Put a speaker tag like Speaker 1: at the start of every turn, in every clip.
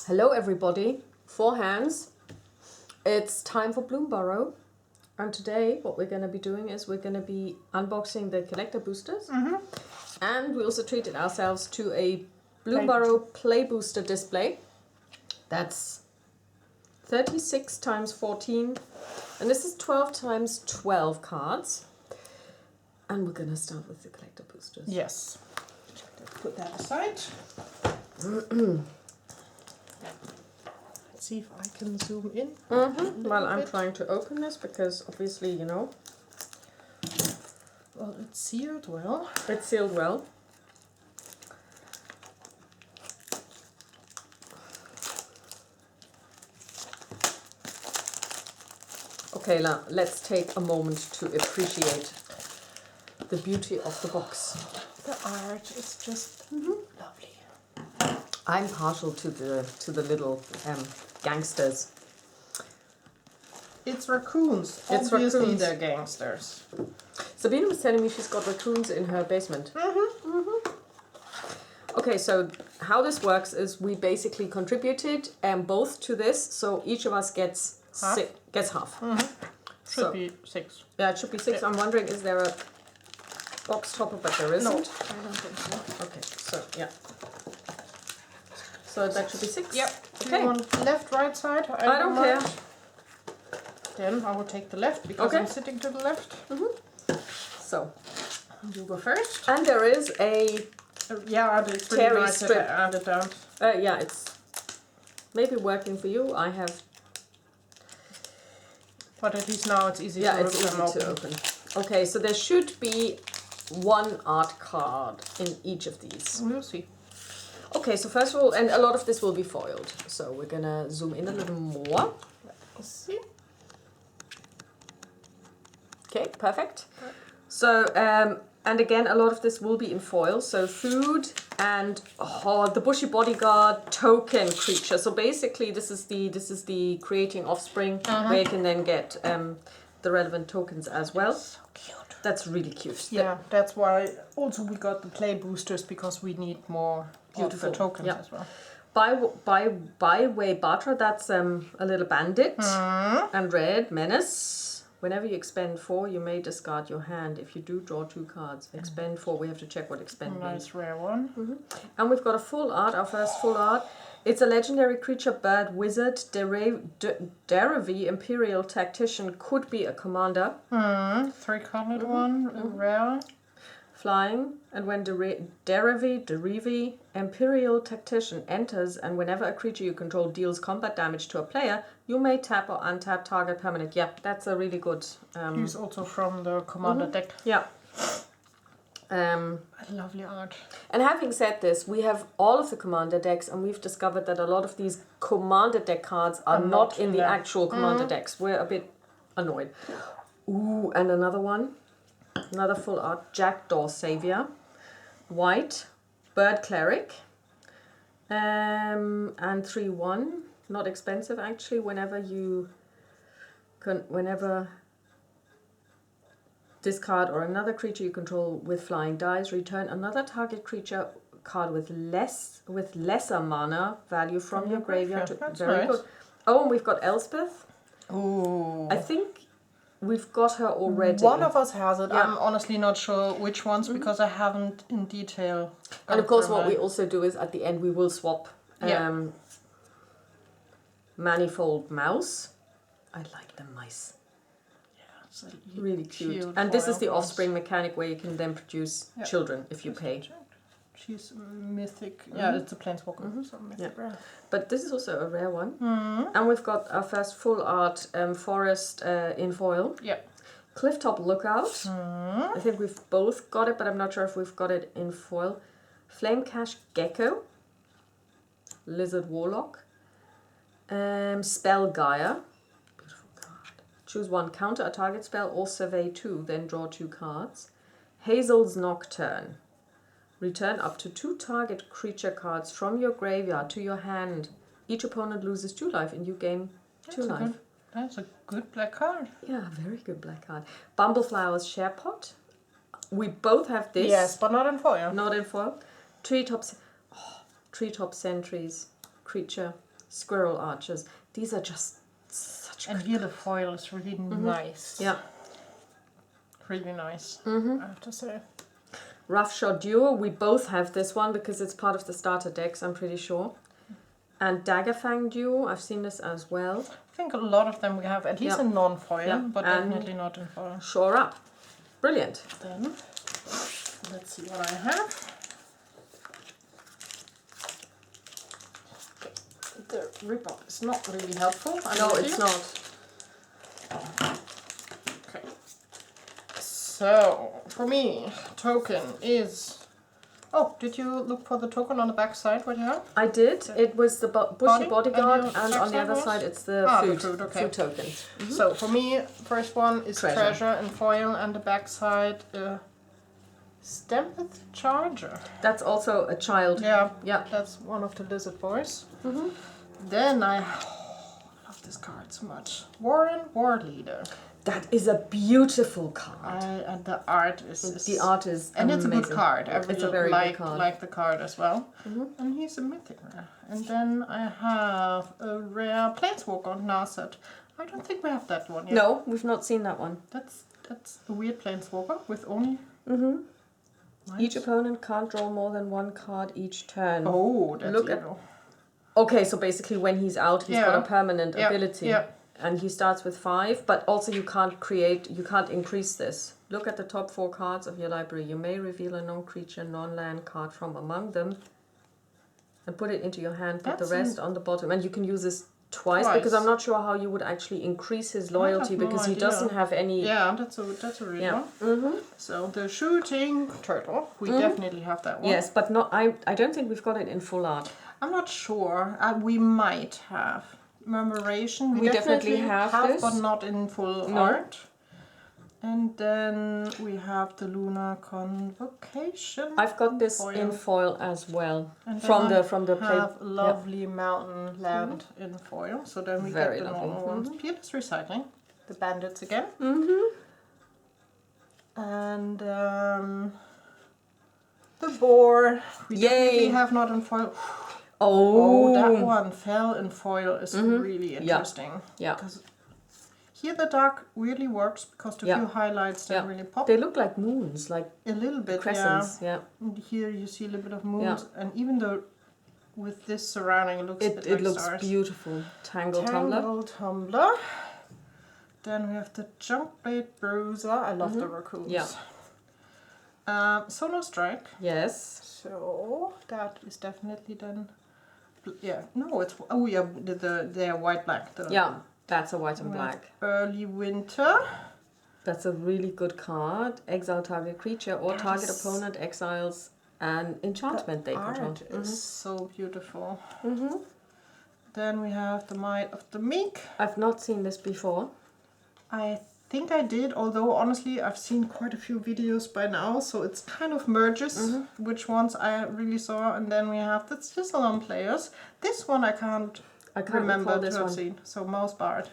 Speaker 1: Hello everybody, 4 hands. It's time for Bloomburrow. And today what we're going to be doing is we're going to be unboxing the collector boosters. And we also treated ourselves to a Bloomburrow play booster display. That's 36 times 14. And this is 12 times 12 cards. And we're going to start with the collector boosters.
Speaker 2: Yes. Let's put that aside. Let's see if I can zoom in.
Speaker 1: Well, I'm trying to open this because obviously, you know.
Speaker 2: Well, it's sealed well.
Speaker 1: It's sealed well. Okay, let's take a moment to appreciate the beauty of the box.
Speaker 2: The art is just lovely.
Speaker 1: I'm partial to the little gangsters.
Speaker 2: It's raccoons.
Speaker 1: It's
Speaker 2: Obviously
Speaker 1: raccoons.
Speaker 2: they're gangsters.
Speaker 1: Sabina was telling me she's got raccoons in her basement. Okay, so how this works is we basically contributed both to this, so each of us gets half.
Speaker 2: Should be 6.
Speaker 1: Yeah, it should be 6. I'm wondering, is there a box topper? But there isn't.
Speaker 2: No, I don't think so.
Speaker 1: Okay, so yeah. So that should be 6.
Speaker 2: Yep.
Speaker 1: Okay.
Speaker 2: Do you want left, right side?
Speaker 1: I don't care.
Speaker 2: Then I will take the left because I'm sitting to the left.
Speaker 1: So
Speaker 2: You go first.
Speaker 1: and there is a
Speaker 2: Yeah, it's really
Speaker 1: Terry
Speaker 2: nice
Speaker 1: strip.
Speaker 2: that I added down.
Speaker 1: yeah, it's maybe working for you. I have
Speaker 2: But at least now it's easy
Speaker 1: yeah,
Speaker 2: to
Speaker 1: it's easy
Speaker 2: open.
Speaker 1: to open. Okay, so there should be 1 art card in each of these.
Speaker 2: We'll see.
Speaker 1: Okay, so first of all, and a lot of this will be foiled, so we're gonna zoom in a little more.
Speaker 2: Let's see.
Speaker 1: Okay, perfect. So, and again, a lot of this will be in foil. So food and the bushy bodyguard token creature. So basically, this is the creating offspring where you can then get the relevant tokens as well.
Speaker 2: So cute.
Speaker 1: That's really cute.
Speaker 2: Yeah, that's why also we got the play boosters because we need more beautiful tokens as well.
Speaker 1: By way Batra, that's a little bandit. And red menace. Whenever you expend 4, you may discard your hand. If you do, draw 2 cards. Expend 4. We have to check what expend means.
Speaker 2: Nice rare one.
Speaker 1: And we've got a full art, our first full art. It's a legendary creature, bird, wizard, Derivi, imperial tactician, could be a commander.
Speaker 2: 3-colored one, rare.
Speaker 1: Flying, and when Derivi, imperial tactician enters, and whenever a creature you control deals combat damage to a player, you may tap or untap target permanent. Yeah, that's a really good.
Speaker 2: He's also from the commander deck.
Speaker 1: Yeah.
Speaker 2: Lovely art.
Speaker 1: And having said this, we have all of the commander decks, and we've discovered that a lot of these commander deck cards are not in the actual commander decks. We're a bit annoyed. Ooh, and another one. Another full art, Jackdaw Savior, white, bird cleric, and 3/1, not expensive actually. Whenever this card or another creature you control with flying dies, return another target creature card with lesser mana value from your graveyard.
Speaker 2: That's
Speaker 1: Very
Speaker 2: nice.
Speaker 1: good. Oh, and we've got Elspeth.
Speaker 2: Ooh.
Speaker 1: I think we've got her already.
Speaker 2: One of us has it.
Speaker 1: Yeah.
Speaker 2: I'm honestly not sure which ones because I haven't in detail.
Speaker 1: And of course, what we also do is at the end we will swap Manifold Mouse. I like the mice.
Speaker 2: Yeah, it's
Speaker 1: Really cute. And this is the
Speaker 2: foil
Speaker 1: offspring mechanic where you can then produce children if you pay.
Speaker 2: She's mythic. Yeah, it's a planeswalker. So mythic rare.
Speaker 1: But this is also a rare one. And we've got our first full art forest in foil.
Speaker 2: Yeah.
Speaker 1: Clifftop Lookout. I think we've both got it, but I'm not sure if we've got it in foil. Flamecash Gecko. Lizard Warlock. Spell Gaia. Beautiful card. Choose 1, counter a target spell or survey 2, then draw 2 cards. Hazel's Nocturne. Return up to 2 target creature cards from your graveyard to your hand. Each opponent loses 2 life and you gain 2 life.
Speaker 2: That's a good black card.
Speaker 1: Yeah, very good black card. Bumbleflower's Sharepot. We both have this.
Speaker 2: Yes, but not in foil.
Speaker 1: Not in foil. Treetop Sentries creature. squirrel archers. These are just such
Speaker 2: And
Speaker 1: good
Speaker 2: here the foil is really nice.
Speaker 1: Yeah.
Speaker 2: Really nice, I have to say.
Speaker 1: Roughshod Duo, we both have this one because it's part of the starter decks, I'm pretty sure. And Daggerfang Duo, I've seen this as well.
Speaker 2: I think a lot of them we have, at least in non-foil, but
Speaker 1: and
Speaker 2: definitely not in foil.
Speaker 1: Shore Up. Brilliant.
Speaker 2: Then, let's see what I have. The rip-up is not really helpful.
Speaker 1: No, it's not.
Speaker 2: Okay. So, for me, token is... Oh, did you look for the token on the back side? What you have?
Speaker 1: I did. It was the bushy bodyguard,
Speaker 2: and
Speaker 1: and on the other side it's the food,
Speaker 2: okay.
Speaker 1: food token.
Speaker 2: So, for me, first one is
Speaker 1: Treasure.
Speaker 2: treasure and foil, and the back side, Stampeth Charger.
Speaker 1: That's also a child.
Speaker 2: Yeah,
Speaker 1: Yeah.
Speaker 2: that's one of the lizard boys. Then I love this card so much. Warren War Leader.
Speaker 1: That is a beautiful card.
Speaker 2: And the art is
Speaker 1: The art is
Speaker 2: and
Speaker 1: amazing.
Speaker 2: it's a good card. I
Speaker 1: It's a
Speaker 2: really
Speaker 1: very good card.
Speaker 2: like the card as well. And he's a mythic rare. And then I have a rare Planeswalker Narset. I don't think we have that one yet.
Speaker 1: No, we've not seen that one.
Speaker 2: That's a weird Planeswalker with only...
Speaker 1: Each opponent can't draw more than one card each turn.
Speaker 2: Oh, that's
Speaker 1: Look at-
Speaker 2: evil.
Speaker 1: Okay, so basically when he's out, he's got a permanent
Speaker 2: Yeah,
Speaker 1: ability.
Speaker 2: yeah.
Speaker 1: And he starts with 5, but also you can't increase this. Look at the top 4 cards of your library. You may reveal a non-creature, non-land card from among them and put it into your hand, put the rest on the bottom. And you can use this twice, because I'm not sure how you would actually increase his loyalty,
Speaker 2: no
Speaker 1: because he
Speaker 2: idea.
Speaker 1: doesn't have any...
Speaker 2: Yeah, that's a real one. So the shooting turtle, we definitely have that one.
Speaker 1: Yes, but not. I don't think we've got it in full art.
Speaker 2: I'm not sure. We might have. Memoration,
Speaker 1: We definitely have this.
Speaker 2: but not in full art. And then we have the Lunar Convocation.
Speaker 1: I've got this
Speaker 2: foil.
Speaker 1: in foil as well.
Speaker 2: And
Speaker 1: From
Speaker 2: then
Speaker 1: the
Speaker 2: I have lovely mountain land in foil. So then we
Speaker 1: Very
Speaker 2: get the
Speaker 1: lovely.
Speaker 2: normal ones. Peerless Recycling. The bandits again. And the boar. We definitely have not in foil. Oh, that one fell in foil is really interesting.
Speaker 1: Yeah.
Speaker 2: Because here the dark really works because the few highlights that really pop.
Speaker 1: They look like moons, like
Speaker 2: a little bit,
Speaker 1: crescents. Yeah.
Speaker 2: And here you see a little bit of moons, and even though with this surrounding it looks a bit like
Speaker 1: looks
Speaker 2: stars.
Speaker 1: beautiful. Tangle Tumbler.
Speaker 2: Tumbler. Then we have the Junkblade Bruiser. I love the raccoons.
Speaker 1: Yeah.
Speaker 2: Solar Strike.
Speaker 1: Yes.
Speaker 2: So that is definitely then. Yeah, no, it's they're white black.
Speaker 1: Yeah, that's a white and black.
Speaker 2: Early Winter.
Speaker 1: That's a really good card. Exile target creature or target opponent exiles an enchantment they control.
Speaker 2: Art is so beautiful. Then we have the Might of the Meek.
Speaker 1: I've not seen this before.
Speaker 2: I think I did, although honestly I've seen quite a few videos by now, so it's kind of merges which ones I really saw. And then we have the Chisel players. This one I can't remember to have seen. So Mouse Bard.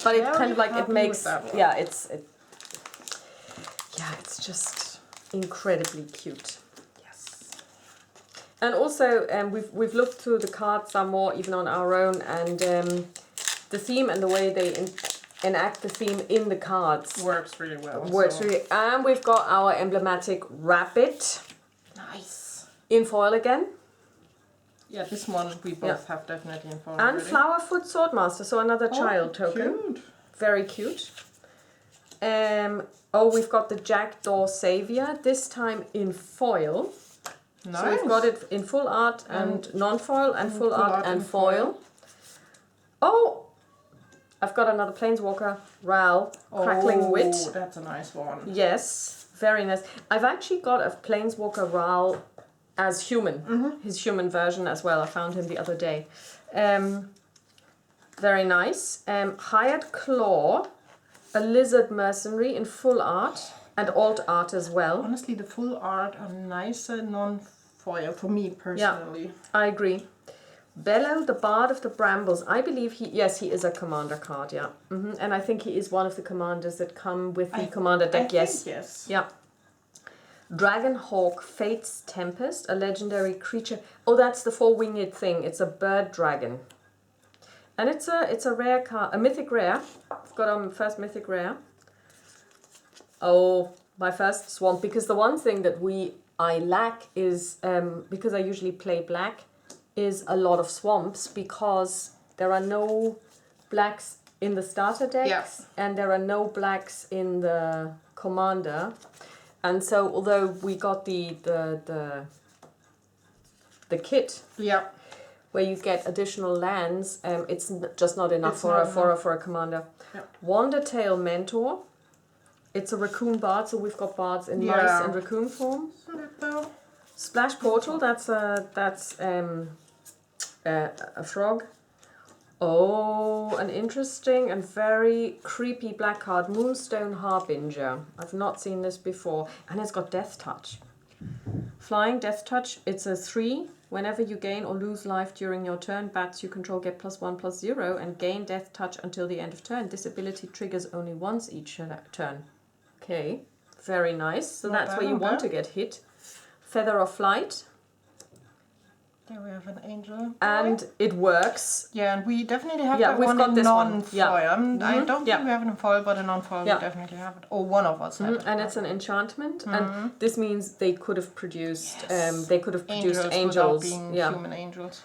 Speaker 1: But it kind of like it makes
Speaker 2: it's
Speaker 1: it's just incredibly cute. Yes. And also we've looked through the cards some more even on our own, and the theme and the way they enact the theme in the cards
Speaker 2: works really well.
Speaker 1: And we've got our emblematic rabbit.
Speaker 2: Nice.
Speaker 1: In foil again.
Speaker 2: Yeah, this one we both have definitely in foil.
Speaker 1: And
Speaker 2: already.
Speaker 1: Flowerfoot Swordmaster, so another child token.
Speaker 2: Cute.
Speaker 1: Very cute. We've got the Jackdaw Savior, this time in foil.
Speaker 2: Nice.
Speaker 1: So we've got it in full art and non-foil, and full art and foil. Oh! I've got another Planeswalker, Ral, Crackling Wit.
Speaker 2: Oh, that's a nice one.
Speaker 1: Yes, very nice. I've actually got a Planeswalker Ral as human, his human version as well. I found him the other day. Very nice. Hired Claw, a Lizard Mercenary in full art and alt art as well.
Speaker 2: Honestly, the full art are nicer non-foil for me personally.
Speaker 1: Yeah, I agree. Bellow, the Bard of the Brambles. I believe he is a commander card, yeah. And I think he is one of the commanders that come with the commander deck, yes.
Speaker 2: Yes.
Speaker 1: Yeah. Dragonhawk, Fate's Tempest, a legendary creature. Oh, that's the 4-winged thing. It's a bird dragon. And it's a rare card, a mythic rare. I've got our first mythic rare. Oh, my first swamp. Because the one thing that I lack is, because I usually play black, is a lot of swamps, because there are no blacks in the starter decks, and there are no blacks in the commander. And so, although we got the kit, where you get additional lands, it's just not enough for a commander. Wandertail Mentor. It's a raccoon bard, so we've got bards in mice and raccoon form. Splash Portal. That's a frog. Oh, an interesting and very creepy black card, Moonstone Harbinger. I've not seen this before, and it's got Death Touch. Flying Death Touch, it's a 3. Whenever you gain or lose life during your turn, bats you control get +1/+0 and gain Death Touch until the end of turn. This ability triggers only once each turn. Okay, very nice. So that's where you want to get hit. Feather of Flight.
Speaker 2: There we have an angel.
Speaker 1: And it works.
Speaker 2: Yeah, and we definitely have that one in non-foil. I don't think we have it in foil, but in non-foil we definitely have it. Or one of us have it.
Speaker 1: And it's an enchantment. And this means they could have produced angels.
Speaker 2: Without being human angels.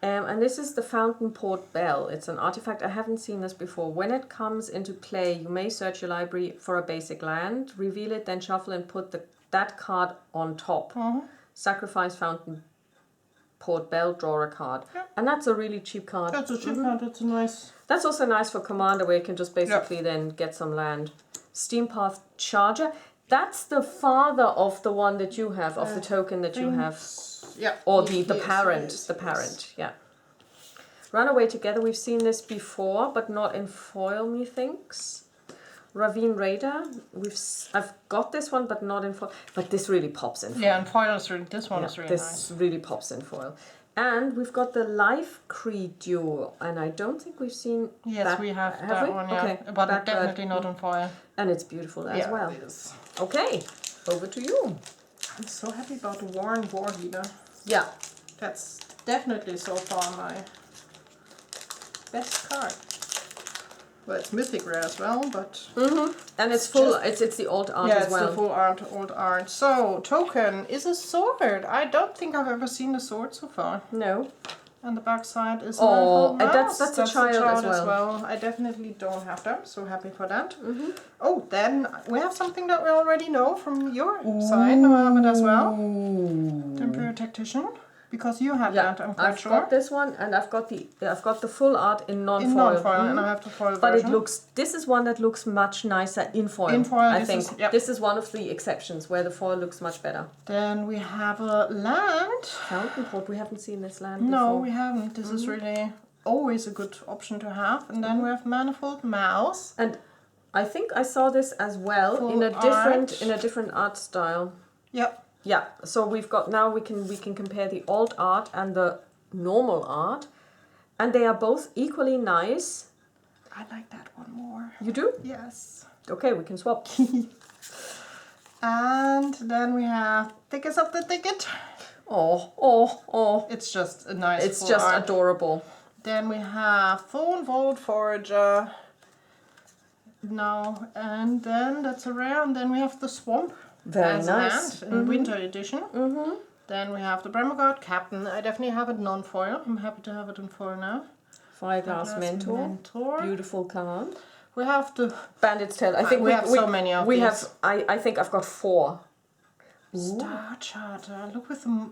Speaker 1: And this is the Fountain Port Bell. It's an artifact. I haven't seen this before. When it comes into play, you may search your library for a basic land, reveal it, then shuffle and put that card on top. Sacrifice Fountain Port Bell, draw a card. And that's a really cheap card.
Speaker 2: That's a cheap card, that's a nice...
Speaker 1: That's also nice for Commander, where you can just basically then get some land. Steampath Charger. That's the father of the one that you have, of the token that you have. Or the parent, Runaway Together, we've seen this before, but not in foil, methinks. Ravine Raider, I've got this one, but not in foil. But this really pops in foil.
Speaker 2: Yeah, and foil is this one is really nice.
Speaker 1: This really pops in foil. And we've got the Life Creed Duo, and I don't think we've seen that.
Speaker 2: We have that one,
Speaker 1: Okay.
Speaker 2: But definitely not in foil.
Speaker 1: And it's beautiful as well.
Speaker 2: It is.
Speaker 1: Okay, over to you.
Speaker 2: I'm so happy about the Warren Warheater.
Speaker 1: Yeah.
Speaker 2: That's definitely so far my best card. Well, it's mythic rare as well, but...
Speaker 1: And it's full, it's the old art as well.
Speaker 2: Yeah, it's the full old art. So, token is a sword. I don't think I've ever seen a sword so far.
Speaker 1: No.
Speaker 2: And the back side is
Speaker 1: that's a child as well.
Speaker 2: I definitely don't have them, so happy for that. Oh, then we have something that we already know from your side. I have it as well. Temporary Tactician. Because you have that, I'm quite sure.
Speaker 1: I've got this one, and I've got the full art in non-foil.
Speaker 2: In non-foil, and I have the foil
Speaker 1: but
Speaker 2: version.
Speaker 1: This is one that looks much nicer in foil.
Speaker 2: In foil,
Speaker 1: I think this is one of the exceptions where the foil looks much better.
Speaker 2: Then we have a land.
Speaker 1: Fountain Port, we haven't seen this land before.
Speaker 2: No, we haven't. This is really always a good option to have. And then we have Manifold Mouse.
Speaker 1: And I think I saw this as well in a different art style.
Speaker 2: Yep.
Speaker 1: Yeah, so we've got now we can compare the alt art and the normal art, and they are both equally nice.
Speaker 2: I like that one more.
Speaker 1: You do?
Speaker 2: Yes.
Speaker 1: Okay, we can swap.
Speaker 2: And then we have Tickets of the Ticket.
Speaker 1: Oh.
Speaker 2: It's just a nice
Speaker 1: It's just
Speaker 2: art.
Speaker 1: Adorable.
Speaker 2: Then we have Thorn Vault Forager. Now, and then that's a rare, and then we have the Swamp.
Speaker 1: Very nice.
Speaker 2: In Winter Edition. Then we have the Bremogard Captain. I definitely have it non-foil. I'm happy to have it in foil now.
Speaker 1: Fireglass Mentor. Beautiful card.
Speaker 2: We have the
Speaker 1: Bandit's Tail. I think
Speaker 2: we have so many of these.
Speaker 1: I think I've got 4.
Speaker 2: Star Charter. Look with the...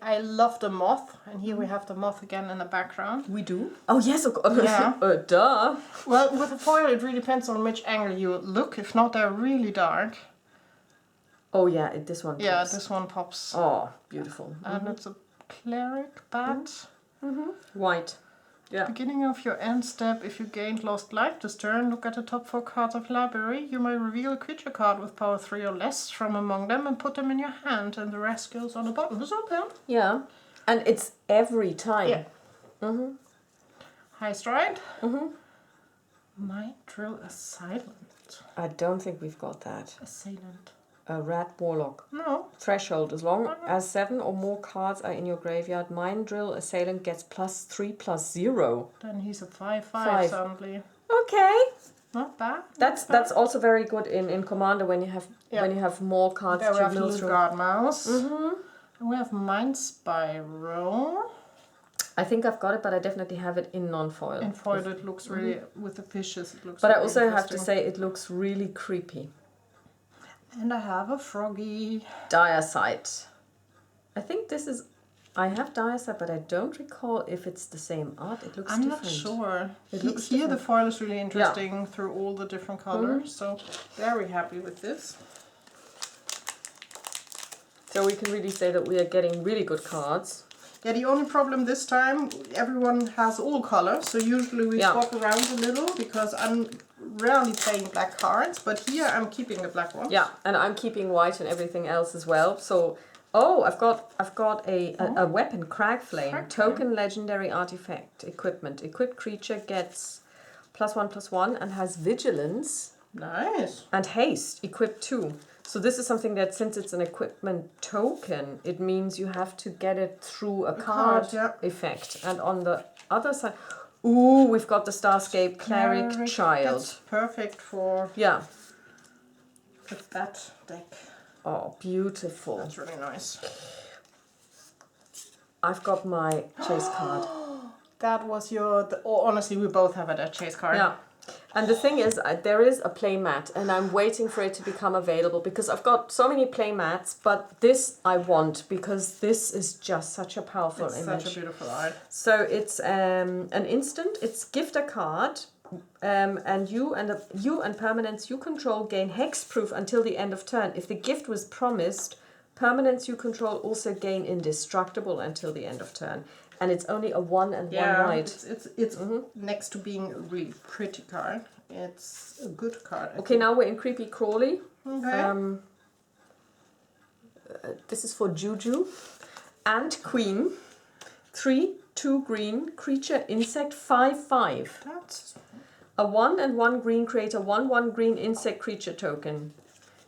Speaker 2: I love the moth. And here we have the moth again in the background.
Speaker 1: We do? Oh, yes. Of course.
Speaker 2: Yeah.
Speaker 1: Duh.
Speaker 2: Well, with the foil, it really depends on which angle you look. If not, they're really dark.
Speaker 1: Oh yeah, this one pops.
Speaker 2: Yeah, this one pops.
Speaker 1: Oh, beautiful.
Speaker 2: And it's a cleric bat.
Speaker 1: White. Yeah.
Speaker 2: Beginning of your end step, if you gained lost life this turn, look at the top 4 cards of library. You may reveal a creature card with power 3 or less from among them and put them in your hand, and the rest goes on the bottom. Is that bad?
Speaker 1: Yeah. And it's every time.
Speaker 2: Yeah. High Stride. Might Drill Assailant.
Speaker 1: I don't think we've got that.
Speaker 2: Assailant.
Speaker 1: A rat warlock.
Speaker 2: No.
Speaker 1: Threshold. As long as 7 or more cards are in your graveyard, mind drill assailant gets +3/+0.
Speaker 2: Then he's a 5/5
Speaker 1: 5.
Speaker 2: suddenly.
Speaker 1: Okay.
Speaker 2: Not bad.
Speaker 1: That's also very good in Commander when you have more cards
Speaker 2: There we
Speaker 1: to
Speaker 2: have
Speaker 1: mill through.
Speaker 2: Guard Mouse. And we have Mind Spiral.
Speaker 1: I think I've got it, but I definitely have it in non-foil.
Speaker 2: In foil it looks really, with the fishes it looks
Speaker 1: But
Speaker 2: really
Speaker 1: I also have to
Speaker 2: interesting.
Speaker 1: say it looks really creepy.
Speaker 2: And I have a Froggy.
Speaker 1: Dire Sight. I think this is... I have Dire Sight, but I don't recall if it's the same art. It looks different.
Speaker 2: I'm not sure.
Speaker 1: It looks
Speaker 2: Here
Speaker 1: different.
Speaker 2: the foil is really interesting through all the different colors. So very happy with this.
Speaker 1: So we can really say that we are getting really good cards.
Speaker 2: Yeah, the only problem this time, everyone has all colors, so usually we swap around a little because I'm rarely playing black cards, but here I'm keeping the black ones.
Speaker 1: Yeah, and I'm keeping white and everything else as well. So, I've got a weapon, Cragflame, token legendary artifact, equipment. Equipped creature gets +1/+1 and has vigilance.
Speaker 2: Nice.
Speaker 1: And haste, equipped 2. So this is something that, since it's an equipment token, it means you have to get it through a card effect. And on the other side, ooh, we've got the Starscape Cleric Child.
Speaker 2: That's perfect for that deck.
Speaker 1: Oh, beautiful.
Speaker 2: That's really nice.
Speaker 1: I've got my chase card.
Speaker 2: That was your... honestly, we both have a chase card.
Speaker 1: Yeah. And the thing is, there is a play mat, and I'm waiting for it to become available because I've got so many play mats, but this I want because this is just such a powerful image.
Speaker 2: Such a beautiful art.
Speaker 1: So it's an instant. It's gift a card, and you and permanents you control gain hexproof until the end of turn. If the gift was promised, permanents you control also gain indestructible until the end of turn. And it's only a 1 and 1 white.
Speaker 2: It's next to being a really pretty card. It's a good card.
Speaker 1: Okay, now we're in Creepy Crawly.
Speaker 2: Okay.
Speaker 1: This is for Juju. And Queen. 3, 2 green, creature, insect, 5/5.
Speaker 2: That's...
Speaker 1: A 1 and 1 green, create a 1/1 green insect creature token.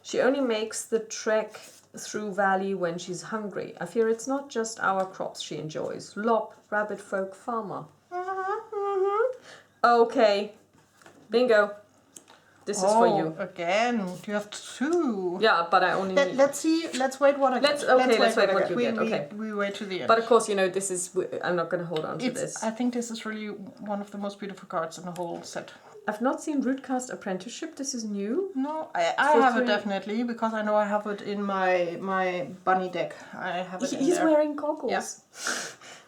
Speaker 1: She only makes the trek through valley when she's hungry. I fear it's not just our crops she enjoys. Lop, rabbit folk, farmer. Okay. Bingo. This is for you.
Speaker 2: Again, you have 2.
Speaker 1: Yeah, but I only need...
Speaker 2: Let's see, let's wait what I get.
Speaker 1: Let's wait what you get. Okay.
Speaker 2: We wait to the end.
Speaker 1: But of course, you know, this is... I'm not going to hold on to this.
Speaker 2: I think this is really one of the most beautiful cards in the whole set.
Speaker 1: I've not seen Rootcast Apprenticeship. This is new.
Speaker 2: No, I have it definitely because I know I have it in my bunny deck. I have it in
Speaker 1: He's
Speaker 2: there.
Speaker 1: wearing goggles.
Speaker 2: Yeah.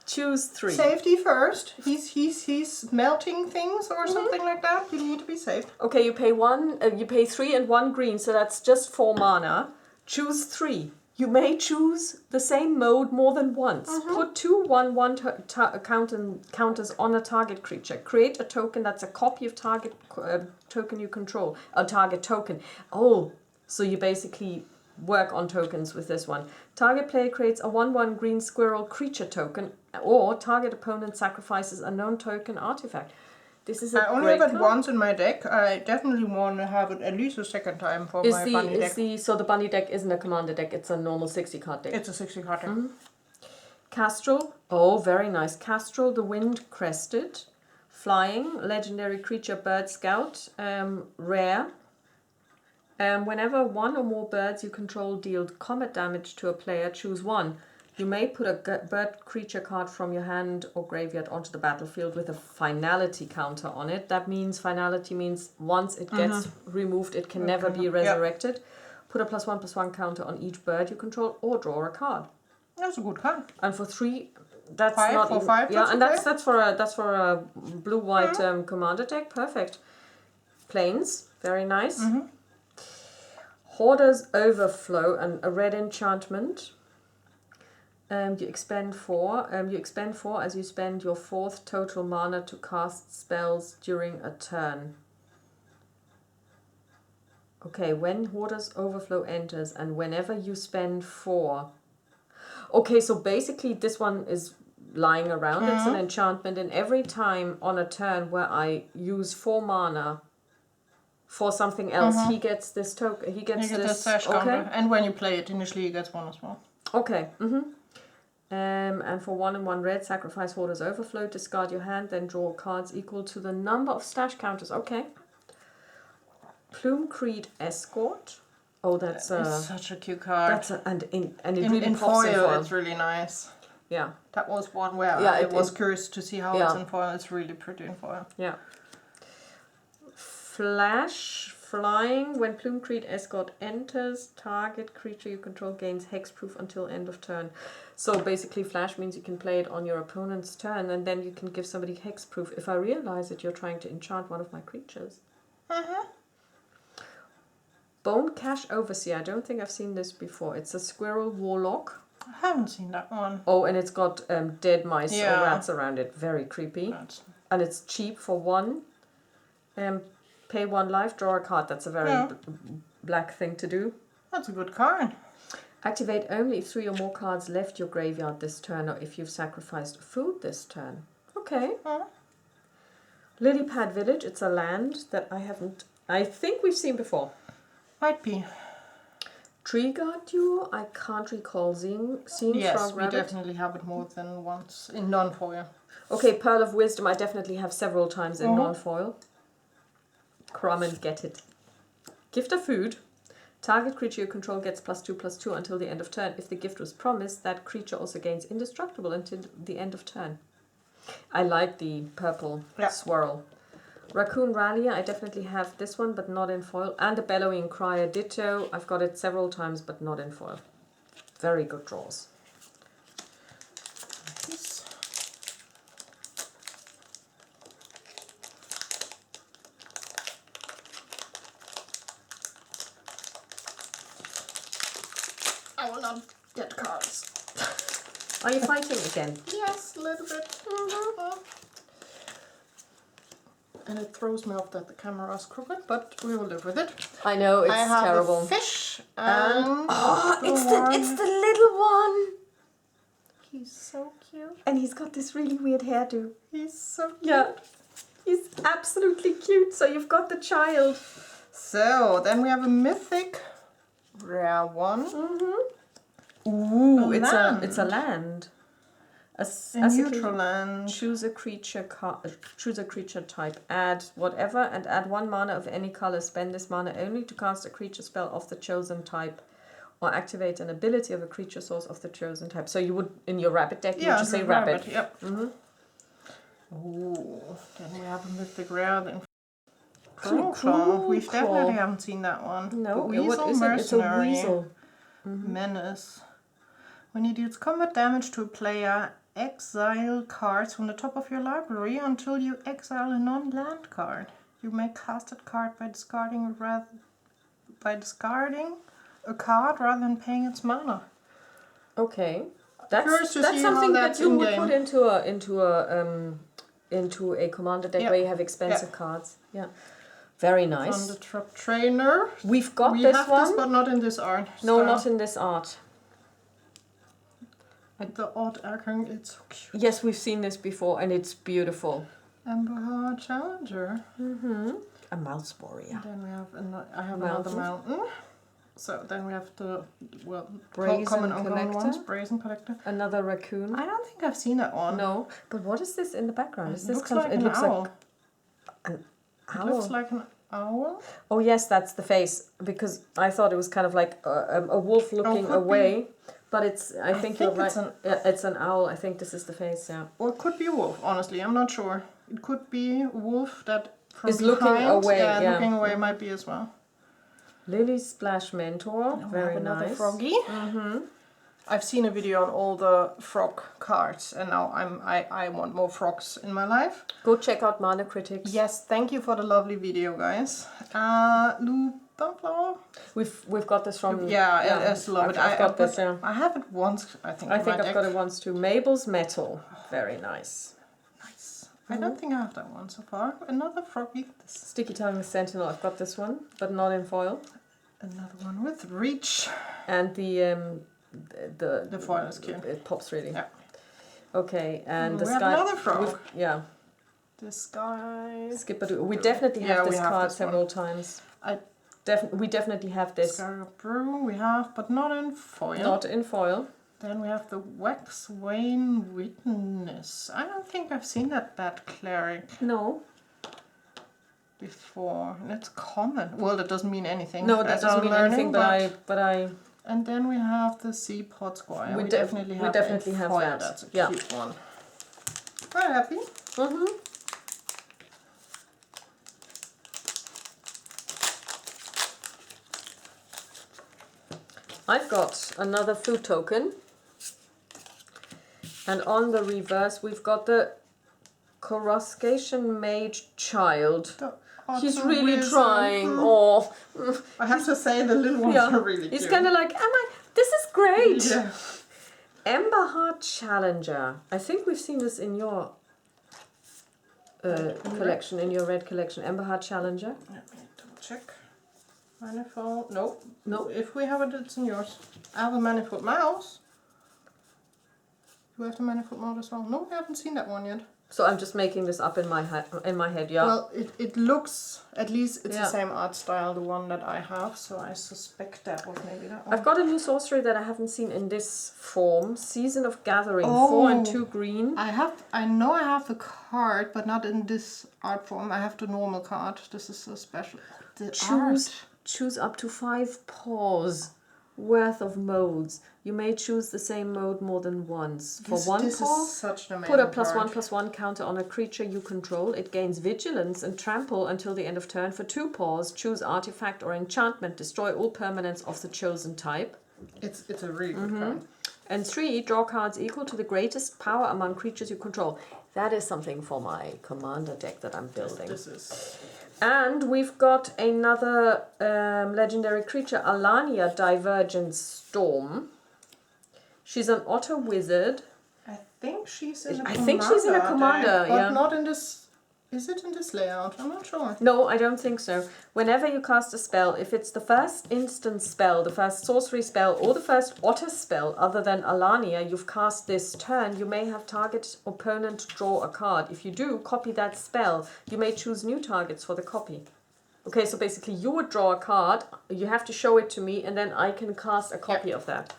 Speaker 1: Choose 3.
Speaker 2: Safety first. He's melting things or something like that. You need to be safe.
Speaker 1: Okay, you pay 1. You pay 3 and 1 green, so that's just 4 mana. Choose 3. You may choose the same mode more than once. Put 2 1/1 counters on a target creature. Create a token that's a copy of target token you control. A target token. Oh, so you basically work on tokens with this one. Target player creates a 1/1 green squirrel creature token, or target opponent sacrifices a known token artifact. This is a
Speaker 2: I only have it once in my deck. I definitely want to have it at least a second time for my bunny deck.
Speaker 1: So the bunny deck isn't a commander deck, it's a normal 60 card deck.
Speaker 2: It's a 60 card deck.
Speaker 1: Castrol, oh very nice. Castrol the Wind Crested. Flying, legendary creature, bird scout, rare. Whenever 1 or more birds you control deal combat damage to a player, choose 1. You may put a bird creature card from your hand or graveyard onto the battlefield with a finality counter on it. That means finality means once it gets removed, it can never be resurrected. Put a +1/+1 counter on each bird you control or draw a card.
Speaker 2: That's a good card.
Speaker 1: And for 3, that's
Speaker 2: 5
Speaker 1: not
Speaker 2: for
Speaker 1: even,
Speaker 2: 5.
Speaker 1: yeah, and that's for a blue-white commander deck. Perfect. Plains, very nice. Hoarder's Overflow and a red enchantment. You expend 4. You expend 4 as you spend your 4th total mana to cast spells during a turn. Okay, when Hoarder's Overflow enters and whenever you spend 4. Okay, so basically this one is lying around. It's an enchantment, and every time on a turn where I use 4 mana for something else. He gets this token. He gets this.
Speaker 2: Sash counter. And when you play it initially, he gets one as well.
Speaker 1: Okay. And for 1 and 1 red, sacrifice Hoarder's Overflow, discard your hand, then draw cards equal to the number of stash counters. Okay. Plume Creed Escort. Oh, that's
Speaker 2: it's such a cute card.
Speaker 1: That's and it really pops
Speaker 2: foil,
Speaker 1: in foil.
Speaker 2: It's really nice.
Speaker 1: Yeah.
Speaker 2: That was one where I was curious to see how it's in foil. It's really pretty in foil.
Speaker 1: Yeah. Flash Flying. When Plume Creed Escort enters, target creature you control gains hexproof until end of turn. So basically Flash means you can play it on your opponent's turn and then you can give somebody hexproof. If I realize that you're trying to enchant one of my creatures. Bone Cache Overseer. I don't think I've seen this before. It's a squirrel warlock.
Speaker 2: I haven't seen that one.
Speaker 1: Oh, and it's got dead mice or rats around it. Very creepy. And it's cheap for 1. Pay 1 life, draw a card. That's a very black thing to do.
Speaker 2: That's a good card.
Speaker 1: Activate only if 3 or more cards left your graveyard this turn or if you've sacrificed food this turn. Okay. Lilypad Village. It's a land that I think we've seen before.
Speaker 2: Might be.
Speaker 1: Tree Guard Duo. I can't recall seeing
Speaker 2: Yes,
Speaker 1: Frog
Speaker 2: we
Speaker 1: Rabbit.
Speaker 2: definitely have it more than once in non-foil.
Speaker 1: Okay, Pearl of Wisdom. I definitely have several times in non-foil. Crumb and get it. Gift of Food. Target creature you control gets +2/+2 until the end of turn. If the gift was promised, that creature also gains indestructible until the end of turn. I like the purple swirl. Raccoon Rallier, I definitely have this one, but not in foil. And the Bellowing Crier Ditto. I've got it several times, but not in foil. Very good draws.
Speaker 2: Nice. I will not get cards.
Speaker 1: Are you fighting again?
Speaker 2: Yes, a little bit. And it throws me off that the camera is crooked, but we will live with it.
Speaker 1: I know, it's
Speaker 2: I have
Speaker 1: terrible.
Speaker 2: a fish and
Speaker 1: it's the little one.
Speaker 2: he's so cute.
Speaker 1: And he's got this really weird hairdo.
Speaker 2: He's so cute.
Speaker 1: Yeah. He's absolutely cute. So you've got the child.
Speaker 2: So then we have a mythic rare one.
Speaker 1: Ooh,
Speaker 2: land.
Speaker 1: it's a land.
Speaker 2: A neutral land.
Speaker 1: Choose a creature type. Add whatever and add 1 mana of any color. Spend this mana only to cast a creature spell of the chosen type, or activate an ability of a creature source of the chosen type. So you would, in your rabbit deck, you would just say rabbit.
Speaker 2: Yep. Ooh, then we have a mythic rare. Then
Speaker 1: Cool.
Speaker 2: We definitely haven't seen that one.
Speaker 1: No,
Speaker 2: Weasel
Speaker 1: what is it? It's a
Speaker 2: Mercenary.
Speaker 1: weasel.
Speaker 2: Menace. When it deals combat damage to a player, exile cards from the top of your library until you exile a non-land card. You may cast that card by discarding a card rather than paying its mana.
Speaker 1: Okay, that's
Speaker 2: see
Speaker 1: something
Speaker 2: how
Speaker 1: that
Speaker 2: that's
Speaker 1: you would
Speaker 2: in-game.
Speaker 1: put into a commander deck where you have expensive cards. Yeah, very nice.
Speaker 2: From the Truck Trainer.
Speaker 1: We've got
Speaker 2: We
Speaker 1: this
Speaker 2: have
Speaker 1: one.
Speaker 2: this, but not in this art.
Speaker 1: No,
Speaker 2: style.
Speaker 1: not in this art.
Speaker 2: The odd icon, it's so cute.
Speaker 1: Yes, we've seen this before, and it's beautiful.
Speaker 2: Ember Challenger.
Speaker 1: A mouse warrior.
Speaker 2: Then we have another mountain. So then we have the
Speaker 1: Brazen
Speaker 2: common uncommon
Speaker 1: Collector.
Speaker 2: ones. Brazen Collector.
Speaker 1: Another raccoon.
Speaker 2: I don't think I've seen that one.
Speaker 1: No, but what is this in the background? Is
Speaker 2: It
Speaker 1: this
Speaker 2: looks like an owl.
Speaker 1: an
Speaker 2: It
Speaker 1: owl?
Speaker 2: looks like an owl.
Speaker 1: Oh yes, that's the face. Because I thought it was kind of like a wolf looking
Speaker 2: could
Speaker 1: away. But I think you're
Speaker 2: it's
Speaker 1: right. It's an owl. I think this is the face, yeah.
Speaker 2: Or it could be a wolf, honestly. I'm not sure. It could be a wolf that from
Speaker 1: Is looking
Speaker 2: behind,
Speaker 1: away, yeah.
Speaker 2: looking away might be as well.
Speaker 1: Lily Splash Mentor,
Speaker 2: We
Speaker 1: very
Speaker 2: have another
Speaker 1: nice.
Speaker 2: froggy. I've seen a video on all the frog cards, and now I want more frogs in my life.
Speaker 1: Go check out Mana Critics.
Speaker 2: Yes, thank you for the lovely video, guys. Bloomburrow.
Speaker 1: We've got this from.
Speaker 2: I just love it.
Speaker 1: I've got this. Yeah.
Speaker 2: I have it once, I think.
Speaker 1: I
Speaker 2: in
Speaker 1: think
Speaker 2: my
Speaker 1: I've
Speaker 2: deck.
Speaker 1: got it once too. Mabel's Metal, very nice.
Speaker 2: Nice. I don't think I have that one so far. Another froggy.
Speaker 1: Sticky Tongue Sentinel. I've got this one, but not in foil.
Speaker 2: Another one with reach.
Speaker 1: And the
Speaker 2: foil is cute.
Speaker 1: It pops really.
Speaker 2: Yeah.
Speaker 1: Okay, and
Speaker 2: We
Speaker 1: the
Speaker 2: have
Speaker 1: sky.
Speaker 2: another frog.
Speaker 1: Yeah.
Speaker 2: This guy.
Speaker 1: Skipper. We definitely have this card several times. We definitely have this.
Speaker 2: Brew we have, but not in foil.
Speaker 1: Not in foil.
Speaker 2: Then we have the Wax Wayne Witness. I don't think I've seen that bad cleric.
Speaker 1: No.
Speaker 2: Before. And it's common. Well, that doesn't mean anything.
Speaker 1: No, that doesn't mean anything, but I...
Speaker 2: And then we have the Sea Pod Squire. We definitely have
Speaker 1: foil.
Speaker 2: that. That's a cute one. Quite happy.
Speaker 1: Mm-hmm. I've got another food token, and on the reverse we've got the Coruscation Mage Child. He's really trying. Oh,
Speaker 2: I have to say the little ones are really cute.
Speaker 1: He's kind of like, this is great.
Speaker 2: Yeah.
Speaker 1: Emberheart Challenger. I think we've seen this in your collection, in your red collection. Emberheart Challenger.
Speaker 2: Let me double check. Manifold. Nope.
Speaker 1: No.
Speaker 2: If we have it, it's in yours. I have a Manifold Mouse. Do we have the Manifold Mouse as well? No, we haven't seen that one yet.
Speaker 1: So I'm just making this up in my head, yeah.
Speaker 2: Well, it looks, at least it's the same art style, the one that I have, so I suspect that was maybe that one.
Speaker 1: I've got a new sorcery that I haven't seen in this form. Season of Gathering, 4 and 2 green.
Speaker 2: I know I have the card, but not in this art form. I have the normal card. This is so special.
Speaker 1: Choose up to 5 paws worth of modes. You may choose the same mode more than once. For one paw, put a +1/+1 counter on a creature you control. It gains vigilance and trample until the end of turn. For 2 paws, choose artifact or enchantment. Destroy all permanents of the chosen type.
Speaker 2: It's a really good card.
Speaker 1: And 3, draw cards equal to the greatest power among creatures you control. That is something for my commander deck that I'm building.
Speaker 2: This is...
Speaker 1: And we've got another legendary creature, Alania Divergent Storm. She's an otter wizard.
Speaker 2: I think she's in a commander.
Speaker 1: I think she's in a commander,
Speaker 2: but not in this... Is it in this layout? I'm not sure.
Speaker 1: No, I don't think so. Whenever you cast a spell, if it's the first instant spell, the first sorcery spell, or the first otter spell other than Alania you've cast this turn, you may have target opponent draw a card. If you do, copy that spell. You may choose new targets for the copy. Okay, so basically you would draw a card, you have to show it to me, and then I can cast a copy of that.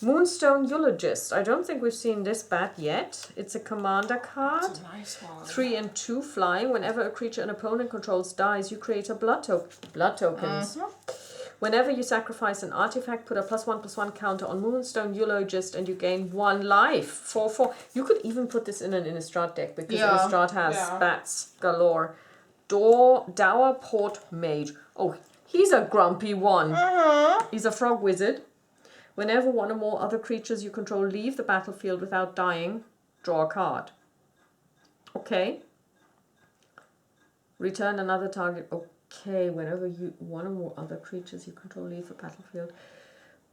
Speaker 1: Moonstone Eulogist. I don't think we've seen this bat yet. It's a commander card.
Speaker 2: It's a nice one.
Speaker 1: 3 and 2 flying. Whenever a creature an opponent controls dies, you create a blood tokens. Whenever you sacrifice an artifact, put a +1/+1 counter on Moonstone Eulogist and you gain 1 life. 4/4. You could even put this in an Innistrad deck because Innistrad has bats galore. Dour Port Mage. Oh, he's a grumpy one. He's a frog wizard. Whenever one or more other creatures you control leave the battlefield without dying, draw a card. Okay. Return another target. Okay, whenever one or more other creatures you control leave the battlefield.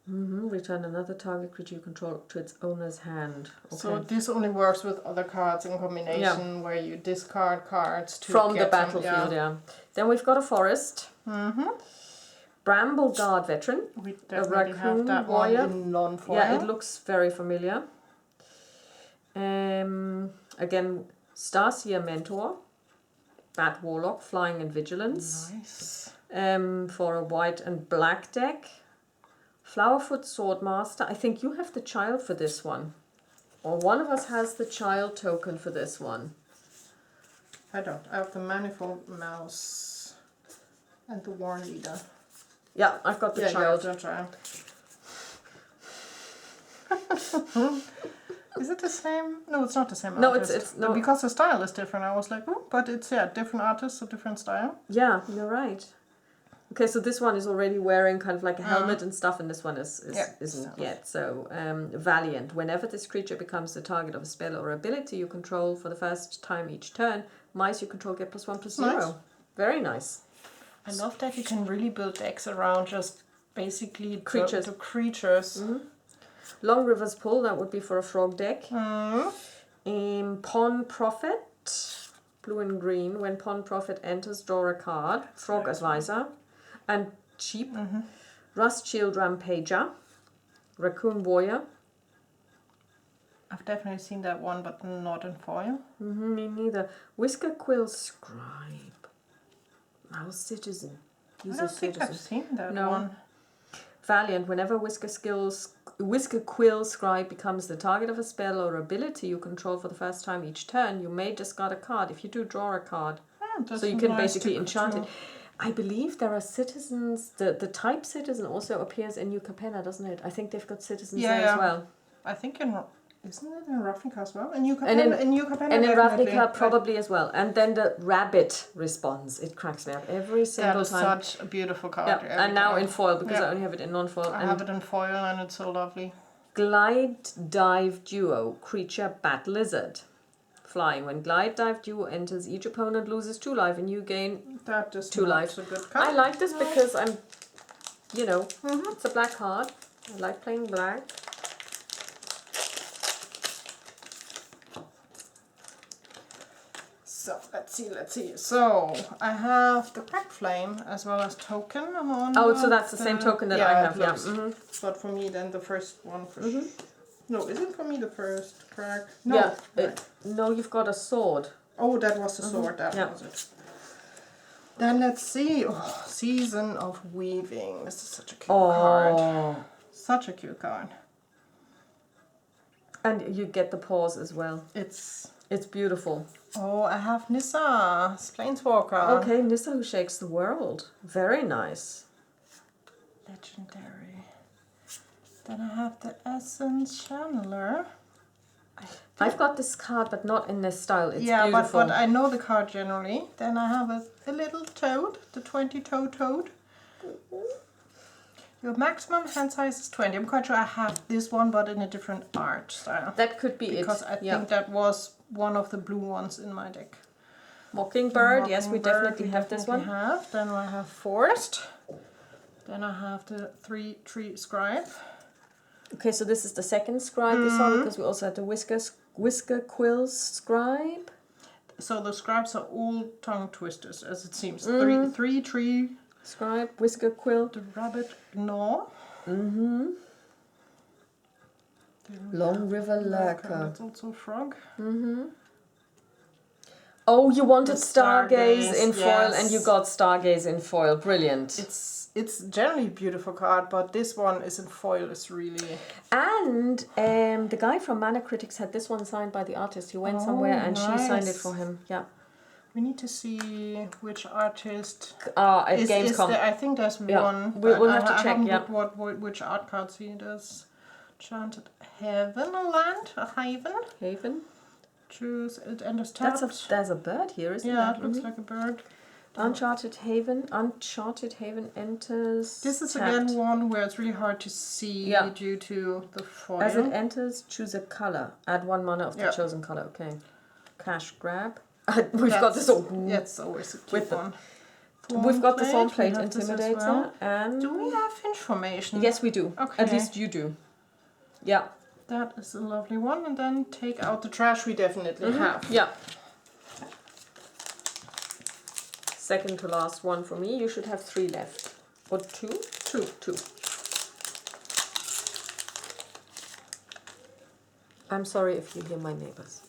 Speaker 1: Return another target creature you control to its owner's hand. Okay.
Speaker 2: So this only works with other cards in combination where you discard cards to
Speaker 1: from
Speaker 2: get
Speaker 1: the battlefield, Then we've got a forest. Bramble Guard Veteran.
Speaker 2: We definitely have that warrior. One in non-foil.
Speaker 1: Yeah, it looks very familiar. Again, Starseer Mentor. Bat Warlock, Flying and Vigilance.
Speaker 2: Nice.
Speaker 1: For a white and black deck. Flowerfoot Swordmaster. I think you have the child for this one. Or one of us has the child token for this one.
Speaker 2: I don't. I have the Manifold Mouse and the Warren Leader.
Speaker 1: Yeah, I've got the child.
Speaker 2: Is it the same? No, it's not the same
Speaker 1: no,
Speaker 2: artist.
Speaker 1: It's no,
Speaker 2: because the style is different. I was like, oh, but it's different artists, a different style.
Speaker 1: Yeah, you're right. Okay, so this one is already wearing kind of like a helmet and stuff, and this one isn't yet. So, Valiant. Whenever this creature becomes the target of a spell or ability you control for the first time each turn, mice you control get +1/+0. Nice. Very nice.
Speaker 2: I love that you can really build decks around just basically
Speaker 1: creatures.
Speaker 2: the creatures.
Speaker 1: Long River's Pull, that would be for a frog deck. Pawn Prophet, blue and green. When Pawn Prophet enters, draw a card. Frog Advisor. And cheap. Rust Shield Rampager. Raccoon Warrior.
Speaker 2: I've definitely seen that one, but not in foil.
Speaker 1: Me neither. Whisker Quill Scribe. Mouse Citizen. He's
Speaker 2: I don't think I've seen that one.
Speaker 1: Valiant. Whenever Whisker Quill Scribe becomes the target of a spell or ability you control for the first time each turn, you may discard a card. If you do, draw a card. So you can basically enchant it. I believe there are citizens. The type citizen also appears in New Capenna, doesn't it? I think they've got citizens there as well.
Speaker 2: I think isn't it in Ravnica as well? In New Capenna, in
Speaker 1: Ravnica probably as well. And then the rabbit responds. It cracks me up every single time.
Speaker 2: That is such a beautiful card.
Speaker 1: Yeah. And now in foil, because I only have it in non-foil.
Speaker 2: I have it in foil and it's so lovely.
Speaker 1: Glide Dive Duo, creature Bat Lizard. Flying. When Glide Dive Duo enters, each opponent loses 2 life and you gain 2 life.
Speaker 2: A good card.
Speaker 1: I like this because I'm, it's a black card. I like playing black.
Speaker 2: So, let's see. So, I have the Crack Flame as well as token on.
Speaker 1: Oh, so that's the same token that I have, yeah.
Speaker 2: But for me, then the first one for sure. No, isn't for me the first crack? No.
Speaker 1: Yeah, no, you've got a sword.
Speaker 2: Oh, that was the sword, that was it. Then let's see. Oh, Season of Weaving. This is such a cute card. Such a cute card.
Speaker 1: And you get the paws as well. It's beautiful.
Speaker 2: Oh, I have Nissa, Planeswalker.
Speaker 1: Okay, Nissa who shakes the world. Very nice.
Speaker 2: Legendary. Then I have the Essence Channeler.
Speaker 1: I've got this card, but not in this style. It's beautiful.
Speaker 2: But I know the card generally. Then I have a little toad, the 20-toe toad. Your maximum hand size is 20. I'm quite sure I have this one, but in a different art style.
Speaker 1: That could be
Speaker 2: because I think that was one of the blue ones in my deck.
Speaker 1: Mockingbird, yes, we definitely have this one.
Speaker 2: Then I have Forest. Then I have the 3-tree Scribe.
Speaker 1: Okay, so this is the second Scribe we saw, because we also had the Whisker Quill Scribe.
Speaker 2: So the Scribes are all tongue twisters, as it seems. 3-tree
Speaker 1: Scribe, Whisker Quill.
Speaker 2: The Rabbit Gnaw.
Speaker 1: Long River Lurker.
Speaker 2: That's also a frog.
Speaker 1: Oh, you wanted Stargaze in foil, and you got Stargaze in foil. Brilliant.
Speaker 2: It's generally a beautiful card, but this one is in foil. Is really.
Speaker 1: And the guy from Mana Critics had this one signed by the artist. He went somewhere and she signed it for him. Yeah.
Speaker 2: We need to see which artist.
Speaker 1: At Gamescom.
Speaker 2: I think there's one.
Speaker 1: We'll have to check. Yeah.
Speaker 2: Which art cards he does. Enchanted Haven, a land, a haven.
Speaker 1: Haven.
Speaker 2: Choose it enters tapped.
Speaker 1: There's a bird here, isn't
Speaker 2: yeah,
Speaker 1: there?
Speaker 2: it looks like a bird.
Speaker 1: Uncharted Haven enters.
Speaker 2: This is
Speaker 1: tapped.
Speaker 2: again one where it's really hard to see due to the foil.
Speaker 1: As it enters, choose a color. Add 1 mana of the chosen color. Okay. Cash grab. Got this all.
Speaker 2: Yeah, it's always a cute one.
Speaker 1: We've got the Thorn Plate Intimidator.
Speaker 2: Well.
Speaker 1: And
Speaker 2: do we have information?
Speaker 1: Yes, we do. Okay. At least you do. Yeah.
Speaker 2: That is a lovely one. And then take out the trash we definitely have.
Speaker 1: Yeah. Second to last one for me. You should have 3 left. Or 2? 2. I'm sorry if you hear my neighbors.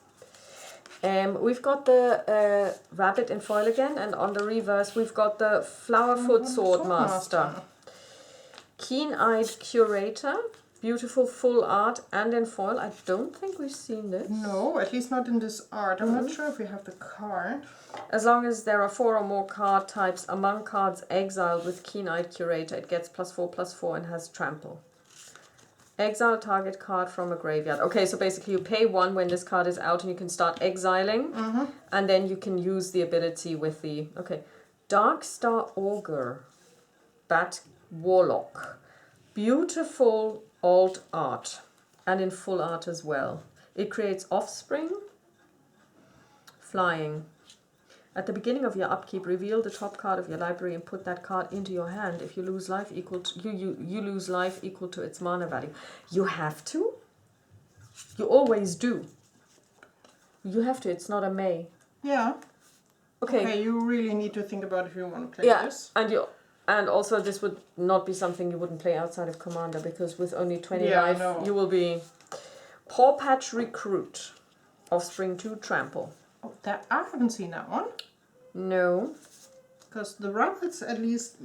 Speaker 1: We've got the rabbit in foil again, and on the reverse we've got the Flowerfoot Swordmaster. Keen-eyed Curator. Beautiful full art and in foil. I don't think we've seen this.
Speaker 2: No, at least not in this art. I'm not sure if we have the card.
Speaker 1: As long as there are 4 or more card types among cards exiled with Keen-eyed Curator, it gets +4/+4 and has trample. Exile target card from a graveyard. Okay, so basically you pay 1 when this card is out and you can start exiling. And then you can use the ability with the... Okay. Darkstar Augur. Bat Warlock. Beautiful alt art. And in full art as well. It creates offspring. Flying. At the beginning of your upkeep, reveal the top card of your library and put that card into your hand. If you lose life equal to you lose life equal to its mana value. You have to? You always do. You have to. It's not a may.
Speaker 2: Yeah.
Speaker 1: Okay.
Speaker 2: You really need to think about if you want to play this.
Speaker 1: And also this would not be something you wouldn't play outside of Commander, because with only 20 life you will be Paw Patch Recruit. Offspring 2 Trample.
Speaker 2: Oh, that I haven't seen that one.
Speaker 1: No.
Speaker 2: Because the rabbits, at least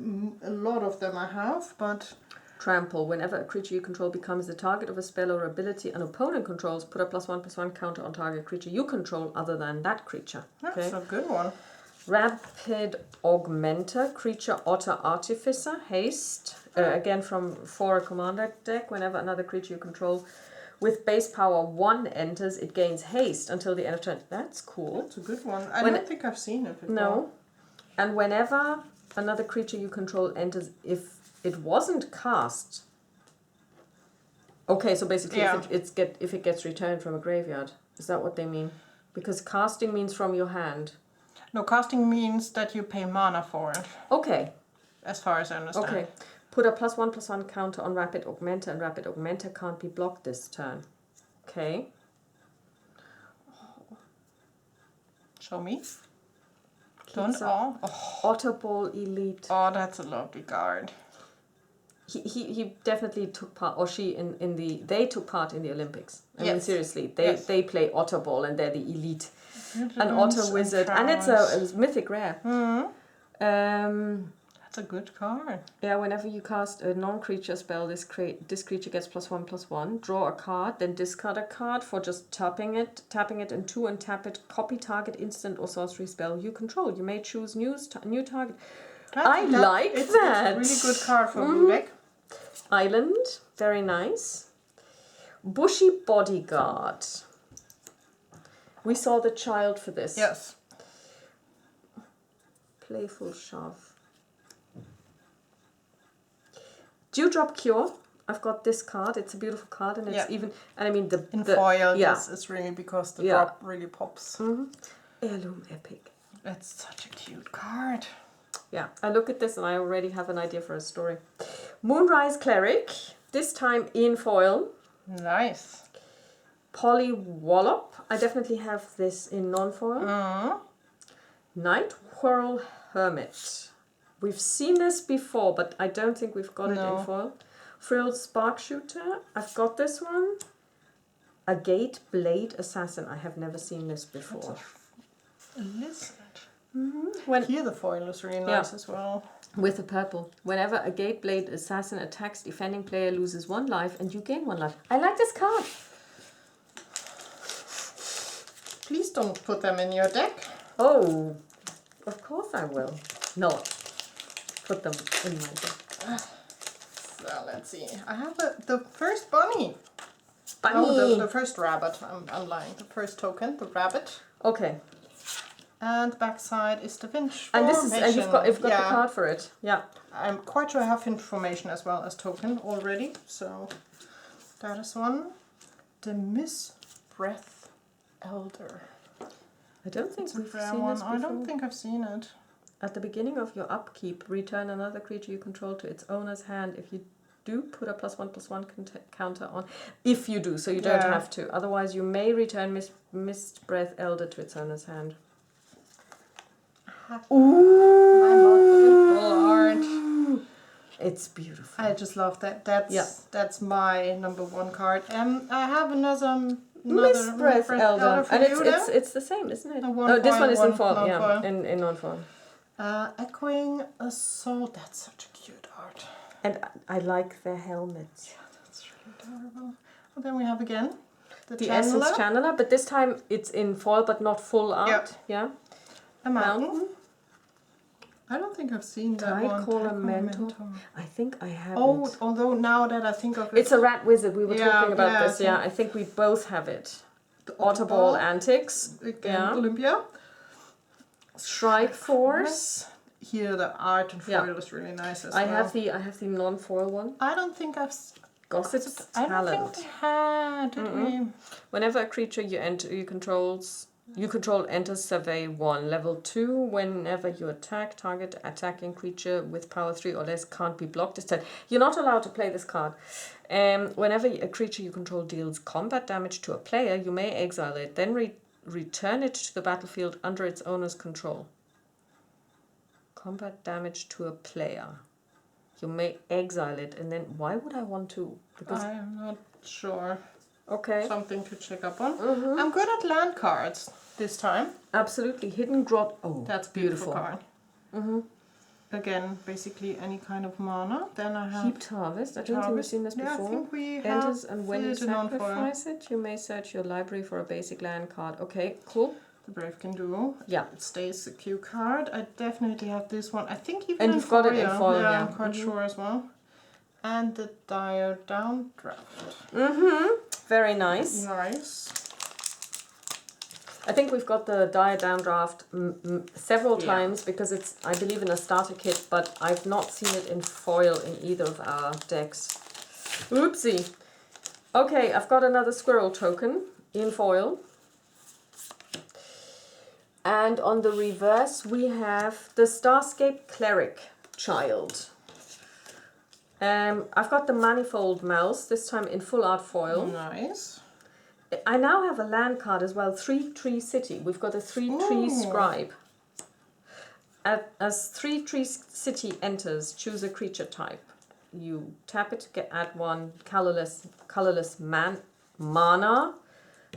Speaker 2: a lot of them I have, but...
Speaker 1: Trample. Whenever a creature you control becomes the target of a spell or ability an opponent controls, put a +1/+1 counter on target creature you control other than that creature.
Speaker 2: That's a good one.
Speaker 1: Rapid Augmenter, Creature Otter Artificer, Haste. Again for a commander deck, whenever another creature you control with base power 1 enters, it gains haste until the end of turn. That's cool.
Speaker 2: That's a good one. I don't think I've seen it before.
Speaker 1: No. And whenever another creature you control enters, if it wasn't cast... Okay, so basically if it gets returned from a graveyard. Is that what they mean? Because casting means from your hand.
Speaker 2: No, casting means that you pay mana for it.
Speaker 1: Okay.
Speaker 2: As far as I understand.
Speaker 1: Okay. Put a +1/+1 counter on Rapid Augmenter, and Rapid Augmenter can't be blocked this turn. Okay.
Speaker 2: Show me.
Speaker 1: Otterball Elite.
Speaker 2: Oh, that's a lovely card.
Speaker 1: He definitely took part, or she they took part in the Olympics. I mean, seriously, they play Otterball and they're the elite. An Otter Wizard, and it's a mythic rare.
Speaker 2: That's a good card.
Speaker 1: Yeah, whenever you cast a non-creature spell, this creature gets +1/+1. Draw a card, then discard a card for just tapping it and 2 and tap it. Copy target instant or sorcery spell you control. You may choose new target. It's a
Speaker 2: really good card for blue deck.
Speaker 1: Island, very nice. Bushy Bodyguard. We saw the child for this.
Speaker 2: Yes.
Speaker 1: Playful Shove. Dewdrop Cure. I've got this card. It's a beautiful card, and it's even. And I mean
Speaker 2: in foil. Yes, it's really because the drop really pops.
Speaker 1: Heirloom Epic.
Speaker 2: It's such a cute card.
Speaker 1: Yeah, I look at this and I already have an idea for a story. Moonrise Cleric. This time in foil.
Speaker 2: Nice.
Speaker 1: Polly Wallop. I definitely have this in non-foil. Night Whirl Hermit. We've seen this before, but I don't think we've got it in foil. Frilled Sparkshooter. I've got this one. A Gate Blade Assassin. I have never seen this before.
Speaker 2: A lizard. Here the foil is really nice as well.
Speaker 1: With the purple. Whenever a Gate Blade Assassin attacks, defending player loses 1 life and you gain 1 life. I like this card.
Speaker 2: Please don't put them in your deck.
Speaker 1: Oh, of course I will. Not put them in my deck.
Speaker 2: So let's see. I have the first bunny.
Speaker 1: Bunny.
Speaker 2: No, the first rabbit. I'm lying. The first token, the rabbit.
Speaker 1: Okay.
Speaker 2: And the backside is the Finch
Speaker 1: and
Speaker 2: formation.
Speaker 1: This is, and you've got the card for it. Yeah.
Speaker 2: I'm quite sure I have Finch formation as well as token already. So that is one. The Miss Breath Elder.
Speaker 1: I don't think we've seen
Speaker 2: one.
Speaker 1: this before.
Speaker 2: I don't think I've seen it.
Speaker 1: At the beginning of your upkeep, return another creature you control to its owner's hand. If you do, put a +1/+1 counter on. If you do, so you don't have to. Otherwise, you may return Mist Breath Elder to its owner's hand.
Speaker 2: Ooh, my beautiful art.
Speaker 1: It's beautiful.
Speaker 2: I just love that. That's my #1 card. I have another
Speaker 1: Mist Breath Elder, and it's the same, isn't it? This one is in foil. Yeah, in non-foil.
Speaker 2: Echoing Assault. That's such a cute art.
Speaker 1: And I like their helmets.
Speaker 2: Yeah, that's really adorable. And then we have again the
Speaker 1: Essence Channeler, but this time it's in foil, but not full art. Yeah.
Speaker 2: A mountain. I don't think I've seen that one.
Speaker 1: Tidecaller Mentor. I think I have it.
Speaker 2: Although now that I think of it.
Speaker 1: It's a rat wizard. We were talking about this. Yeah, I think we both have it. The Otterball Antics.
Speaker 2: Again, Olympia.
Speaker 1: Strike Force.
Speaker 2: Here the art and foil is really nice as well.
Speaker 1: I have the non-foil one.
Speaker 2: I don't think I've...
Speaker 1: Gossip's
Speaker 2: Talent.
Speaker 1: I
Speaker 2: don't think we had, did we?
Speaker 1: Whenever a creature you control enters survey 1. Level 2, whenever you attack, target attacking creature with power 3 or less can't be blocked this turn. You're not allowed to play this card. Whenever a creature you control deals combat damage to a player, you may exile it, then return it to the battlefield under its owner's control. Combat damage to a player. You may exile it, and then why would I want to? Because
Speaker 2: I'm not sure.
Speaker 1: Okay.
Speaker 2: Something to check up on. I'm good at land cards this time.
Speaker 1: Absolutely. Hidden Grot. Oh,
Speaker 2: That's a beautiful card. Again, basically any kind of mana. Then I have
Speaker 1: Heaped Harvest. I don't think we've seen this before.
Speaker 2: I think we
Speaker 1: Enters,
Speaker 2: have
Speaker 1: and when you
Speaker 2: non-foil.
Speaker 1: sacrifice it, you may search your library for a basic land card. Okay, cool.
Speaker 2: The Brave can do.
Speaker 1: Yeah.
Speaker 2: It stays a cue card. I definitely have this one. I think even
Speaker 1: And
Speaker 2: in
Speaker 1: you've got it in foil,
Speaker 2: yeah.
Speaker 1: yeah.
Speaker 2: I'm quite sure as well. And the Dire Downdraft.
Speaker 1: Very nice.
Speaker 2: Nice.
Speaker 1: I think we've got the Dire Downdraft several times because it's, I believe, in a starter kit, but I've not seen it in foil in either of our decks. Oopsie. Okay, I've got another squirrel token in foil. And on the reverse, we have the Starscape Cleric Child. I've got the Manifold Mouse, this time in full art foil.
Speaker 2: Nice.
Speaker 1: I now have a land card as well, 3-Tree City. We've got a 3-Tree Scribe. As 3-Tree City enters, choose a creature type. You tap it to add 1 colorless mana.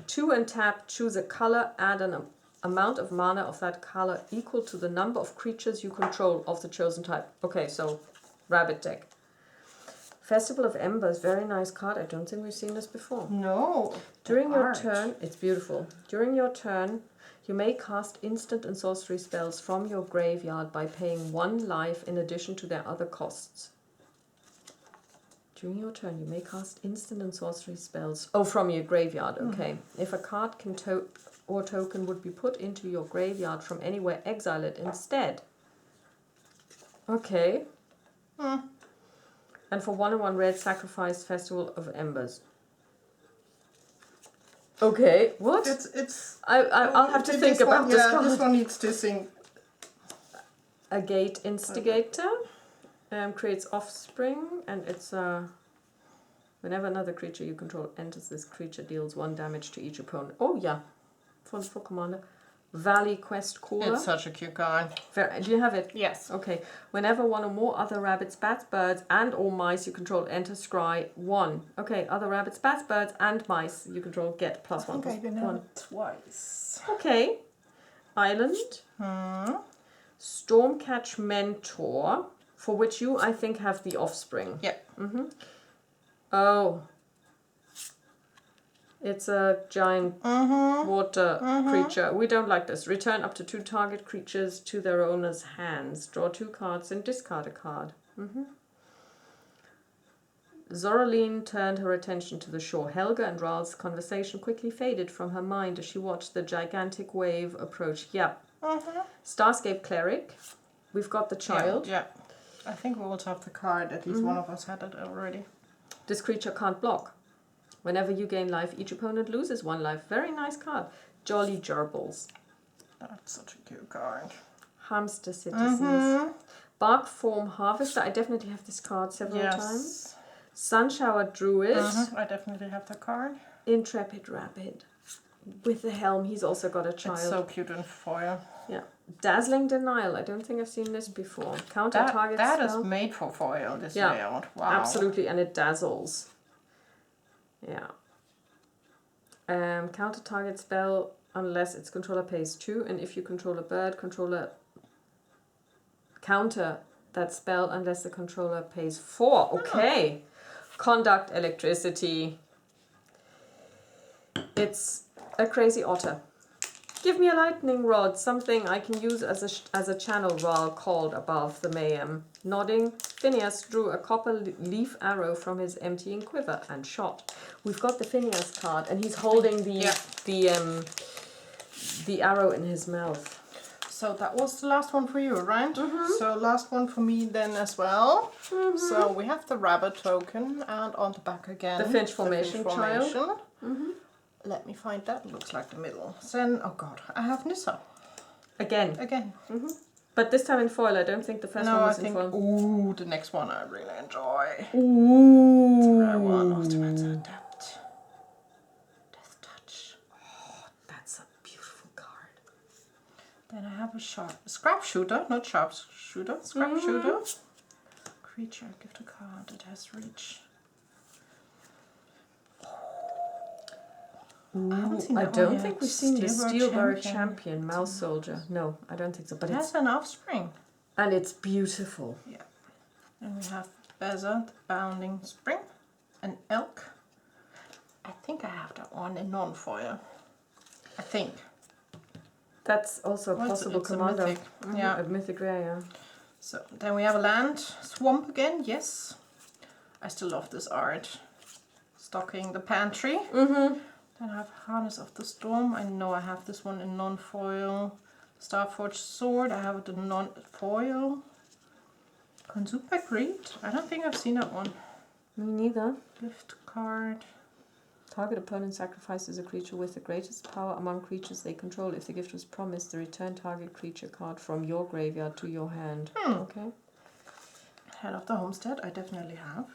Speaker 1: 2 and tap, choose a color, add an amount of mana of that color equal to the number of creatures you control of the chosen type. Okay, so rabbit deck. Festival of Embers, very nice card. I don't think we've seen this before.
Speaker 2: No.
Speaker 1: During your turn, it's beautiful. During your turn, you may cast instant and sorcery spells from your graveyard by paying 1 life in addition to their other costs. During your turn, you may cast instant and sorcery spells. Oh, from your graveyard, okay. If a card or token would be put into your graveyard from anywhere, exile it instead. Okay. And for 1/1 red, sacrifice Festival of Embers. Okay, what? I'll have to think about this card.
Speaker 2: This one needs to think.
Speaker 1: A Gate Instigator creates offspring, and it's whenever another creature you control enters, this creature deals 1 damage to each opponent. Oh yeah, for commander. Valley Quest Caller.
Speaker 2: It's such a cute card.
Speaker 1: Do you have it?
Speaker 2: Yes.
Speaker 1: Okay. Whenever 1 or more other rabbits, bats, birds, and or mice you control enter, scry 1. Okay. Other rabbits, bats, birds, and mice you control get +1.
Speaker 2: I think I've been on it twice.
Speaker 1: Okay. Island. Stormcatch Mentor, for which you, I think, have the offspring.
Speaker 2: Yeah.
Speaker 1: Oh. It's a giant water creature. We don't like this. Return up to 2 target creatures to their owner's hands. Draw 2 cards and discard a card. Zoraline turned her attention to the shore. Helga and Ral's conversation quickly faded from her mind as she watched the gigantic wave approach. Yeah. Starscape Cleric. We've got the child.
Speaker 2: Yeah. I think we also have the card. At least one of us had it already.
Speaker 1: This creature can't block. Whenever you gain life, each opponent loses 1 life. Very nice card. Jolly Gerbils.
Speaker 2: That's such a cute card.
Speaker 1: Hamster Citizens. Bark Form Harvester. I definitely have this card several times. Sunshower Druid.
Speaker 2: I definitely have the card.
Speaker 1: Intrepid Rabbit. With the helm, he's also got a child.
Speaker 2: It's so cute in foil.
Speaker 1: Yeah. Dazzling Denial. I don't think I've seen this before. Counter target
Speaker 2: That
Speaker 1: spell.
Speaker 2: is made for foil, this layout. Wow.
Speaker 1: Absolutely, and it dazzles. Yeah. Counter target spell unless its controller pays 2, and if you control a bird, controller counter that spell unless the controller pays 4. Okay. Conduct Electricity. It's a crazy otter. Give me a lightning rod, something I can use as a channel while called above the mayhem. Nodding, Phineas drew a copper leaf arrow from his emptying quiver and shot. We've got the Phineas card, and he's holding the arrow in his mouth.
Speaker 2: So that was the last one for you, right? So last one for me then as well. So we have the rabbit token, and on the back again
Speaker 1: the Finch Formation child.
Speaker 2: Let me find that. It looks like the middle. Then, oh god, I have Nissa.
Speaker 1: Again. But this time in foil. I don't think the first one was in foil.
Speaker 2: Ooh, the next one I really enjoy.
Speaker 1: Ooh.
Speaker 2: It's a rare one. Ultimate Adept. Death Touch.
Speaker 1: Oh, that's a beautiful card.
Speaker 2: Then I have a scrap shooter, not sharp shooter. Scrap shooter. Creature, gift a card. It has reach. haven't seen
Speaker 1: I
Speaker 2: that one
Speaker 1: don't
Speaker 2: yet.
Speaker 1: think we've seen the
Speaker 2: Steelborough
Speaker 1: Steelborough Champion Mouse Soldier. No, I don't think so. But
Speaker 2: It has an offspring.
Speaker 1: and it's beautiful.
Speaker 2: Yeah. And we have Buzzard, Bounding Spring, an Elk. I think I have that one in non-foil. I think.
Speaker 1: That's also a possible
Speaker 2: it's a
Speaker 1: commander.
Speaker 2: mythic. Yeah.
Speaker 1: A mythic rare, yeah.
Speaker 2: So then we have a land. Swamp again, yes. I still love this art. Stocking the pantry. Then I have Harness of the Storm. I know I have this one in non-foil. Starforged Sword, I have it in non-foil. Consumed by Greed? I don't think I've seen that one.
Speaker 1: Me neither.
Speaker 2: Gift card.
Speaker 1: Target opponent sacrifices a creature with the greatest power among creatures they control. If the gift was promised, the return target creature card from your graveyard to your hand. Okay.
Speaker 2: Head of the Homestead, I definitely have.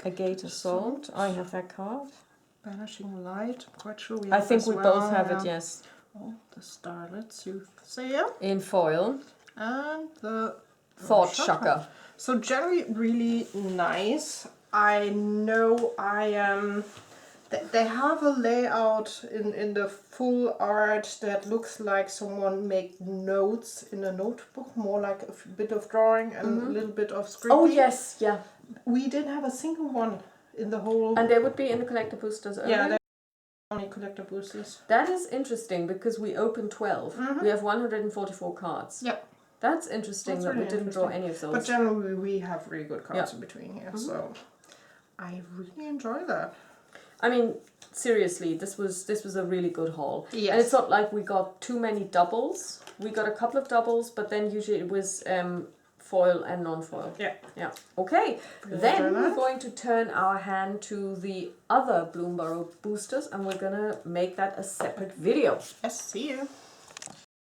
Speaker 1: A Gate Assault. I have that card.
Speaker 2: Banishing Light, I'm quite sure we
Speaker 1: I
Speaker 2: have
Speaker 1: think
Speaker 2: as
Speaker 1: we
Speaker 2: well,
Speaker 1: both have
Speaker 2: yeah.
Speaker 1: it, yes.
Speaker 2: Oh, the Starlit Soothsayer.
Speaker 1: In foil.
Speaker 2: And the
Speaker 1: Thought Shucker.
Speaker 2: So generally really nice. I know I am... They have a layout in the full art that looks like someone made notes in a notebook, more like a bit of drawing and a little bit of scribbling.
Speaker 1: Oh, yes, yeah.
Speaker 2: We didn't have a single one in the whole...
Speaker 1: And they would be in the collector boosters only?
Speaker 2: Yeah, they're only collector boosters.
Speaker 1: That is interesting because we opened 12. We have 144 cards.
Speaker 2: Yep.
Speaker 1: That's interesting.
Speaker 2: That's
Speaker 1: that we
Speaker 2: really
Speaker 1: didn't draw any of those.
Speaker 2: But generally we have really good cards
Speaker 1: Yeah.
Speaker 2: in between here, so I really enjoy that.
Speaker 1: I mean, seriously, this was a really good haul.
Speaker 2: Yes.
Speaker 1: And it's not like we got too many doubles. We got a couple of doubles, but then usually it was foil and non-foil.
Speaker 2: Yeah.
Speaker 1: Yeah. Okay.
Speaker 2: Really
Speaker 1: Then
Speaker 2: enjoy
Speaker 1: we're
Speaker 2: that.
Speaker 1: going to turn our hand to the other Bloomburrow boosters, and we're gonna make that a separate video.
Speaker 2: Yes, see you.